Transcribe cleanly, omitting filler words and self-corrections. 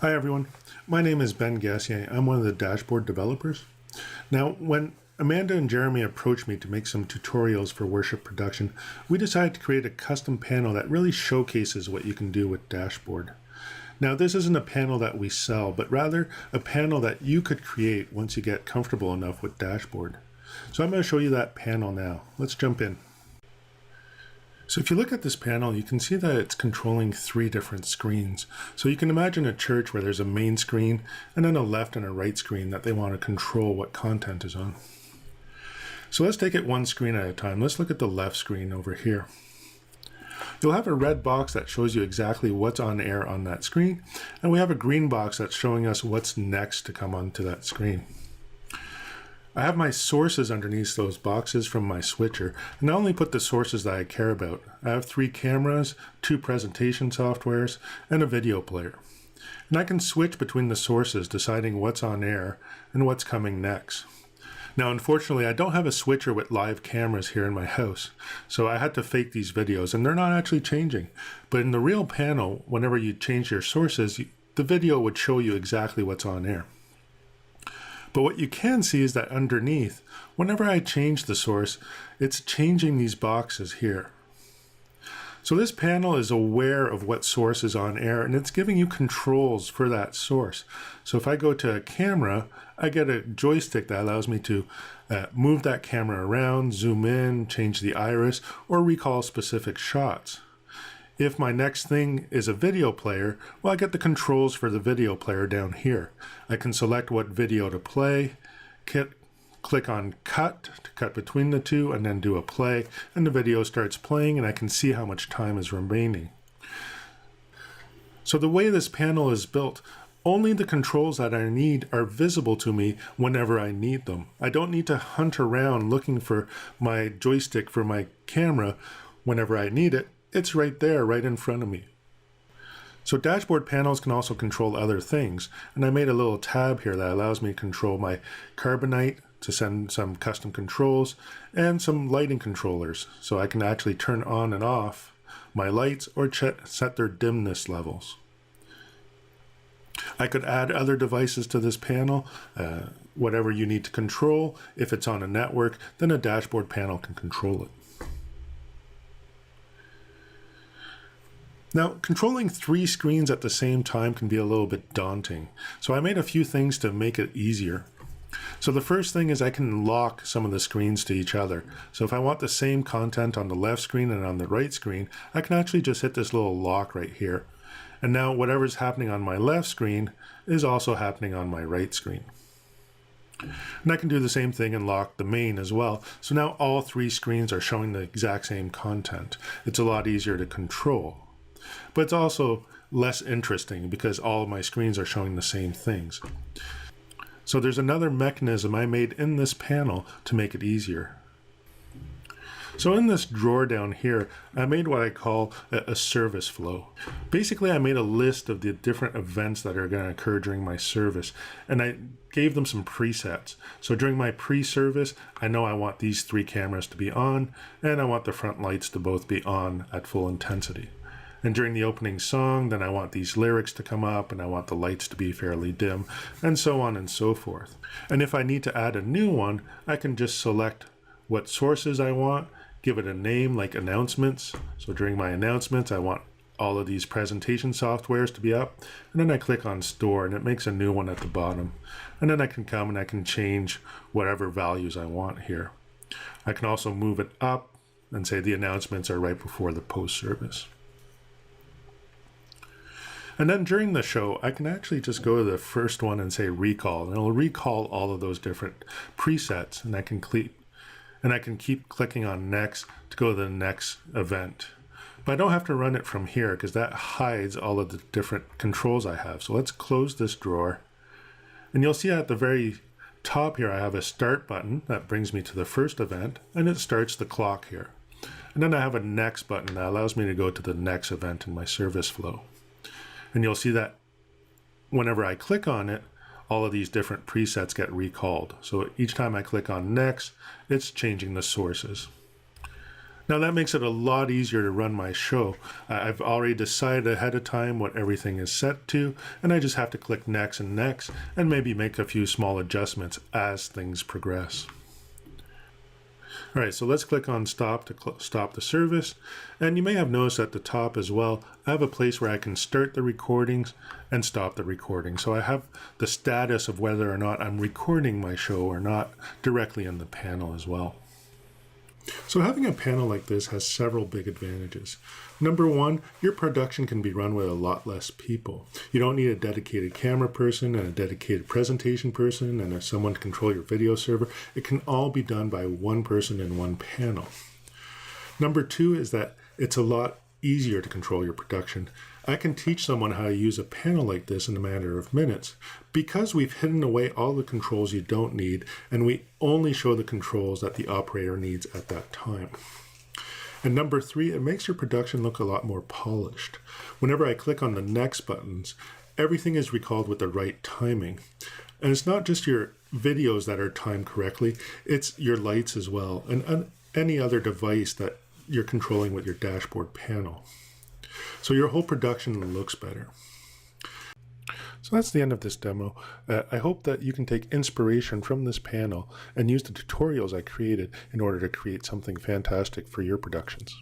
Hi everyone, my name is Ben Gassier. I'm one of the DashBoard developers. Now, when Amanda and Jeremy approached me to make some tutorials for worship production, we decided to create a custom panel that really showcases what you can do with DashBoard. Now, this isn't a panel that we sell, but rather a panel that you could create once you get comfortable enough with DashBoard. So I'm going to show you that panel now. Let's jump in. So if you look at this panel, you can see that it's controlling 3 different screens. So you can imagine a church where there's a main screen and then a left and a right screen that they want to control what content is on. So let's take it one screen at a time. Let's look at the left screen over here. You'll have a red box that shows you exactly what's on air on that screen, and we have a green box that's showing us what's next to come onto that screen. I have my sources underneath those boxes from my switcher, and I only put the sources that I care about. I have 3 cameras, 2 presentation softwares, and a video player. And I can switch between the sources, deciding what's on air and what's coming next. Now, unfortunately, I don't have a switcher with live cameras here in my house, so I had to fake these videos, and they're not actually changing. But in the real panel, whenever you change your sources, the video would show you exactly what's on air. But what you can see is that underneath, whenever I change the source, it's changing these boxes here. So this panel is aware of what source is on air, and it's giving you controls for that source. So if I go to a camera, I get a joystick that allows me to move that camera around, zoom in, change the iris, or recall specific shots. If my next thing is a video player, well, I get the controls for the video player down here. I can select what video to play, click on cut to cut between the two, and then do a play, and the video starts playing, and I can see how much time is remaining. So the way this panel is built, only the controls that I need are visible to me whenever I need them. I don't need to hunt around looking for my joystick for my camera whenever I need it. It's right there, right in front of me. So dashboard panels can also control other things, and I made a little tab here that allows me to control my carbonite to send some custom controls and some lighting controllers, so I can actually turn on and off my lights or set their dimness levels. I could add other devices to this panel, whatever you need to control. If it's on a network, then a dashboard panel can control it. Now, controlling 3 screens at the same time can be a little bit daunting, so I made a few things to make it easier. So the first thing is I can lock some of the screens to each other. So if I want the same content on the left screen and on the right screen, I can actually just hit this little lock right here. And now whatever's happening on my left screen is also happening on my right screen. And I can do the same thing and lock the main as well. So now all 3 screens are showing the exact same content. It's a lot easier to control. But it's also less interesting because all of my screens are showing the same things. So there's another mechanism I made in this panel to make it easier. So in this drawer down here, I made what I call a service flow. Basically, I made a list of the different events that are going to occur during my service, and I gave them some presets. So during my pre-service, I know I want these 3 cameras to be on, and I want the front lights to both be on at full intensity. And during the opening song, then I want these lyrics to come up, and I want the lights to be fairly dim, and so on and so forth. And if I need to add a new one, I can just select what sources I want, give it a name like announcements. So during my announcements, I want all of these presentation softwares to be up, and then I click on store, and it makes a new one at the bottom. And then I can come and I can change whatever values I want here. I can also move it up and say the announcements are right before the post-service. And then during the show, I can actually just go to the first one and say recall, and it'll recall all of those different presets, and I can keep clicking on next to go to the next event. But I don't have to run it from here because that hides all of the different controls I have. So let's close this drawer, and you'll see at the very top here, I have a start button that brings me to the first event, and it starts the clock here. And then I have a next button that allows me to go to the next event in my service flow. And you'll see that whenever I click on it, all of these different presets get recalled. So each time I click on next, it's changing the sources. Now that makes it a lot easier to run my show. I've already decided ahead of time what everything is set to, and I just have to click next and next, and maybe make a few small adjustments as things progress. All right, so let's click on stop to stop the service. And you may have noticed at the top as well, I have a place where I can start the recordings and stop the recording. So I have the status of whether or not I'm recording my show or not directly in the panel as well. So having a panel like this has several big advantages. Number one, your production can be run with a lot less people. You don't need a dedicated camera person and a dedicated presentation person and someone to control your video server. It can all be done by one person in one panel. Number two is that it's a lot easier to control your production. I can teach someone how to use a panel like this in a matter of minutes because we've hidden away all the controls you don't need, and we only show the controls that the operator needs at that time. And number three, it makes your production look a lot more polished. Whenever I click on the next buttons, everything is recalled with the right timing. And it's not just your videos that are timed correctly, it's your lights as well, and any other device that you're controlling with your dashboard panel. So your whole production looks better. So that's the end of this demo. I hope that you can take inspiration from this panel and use the tutorials I created in order to create something fantastic for your productions.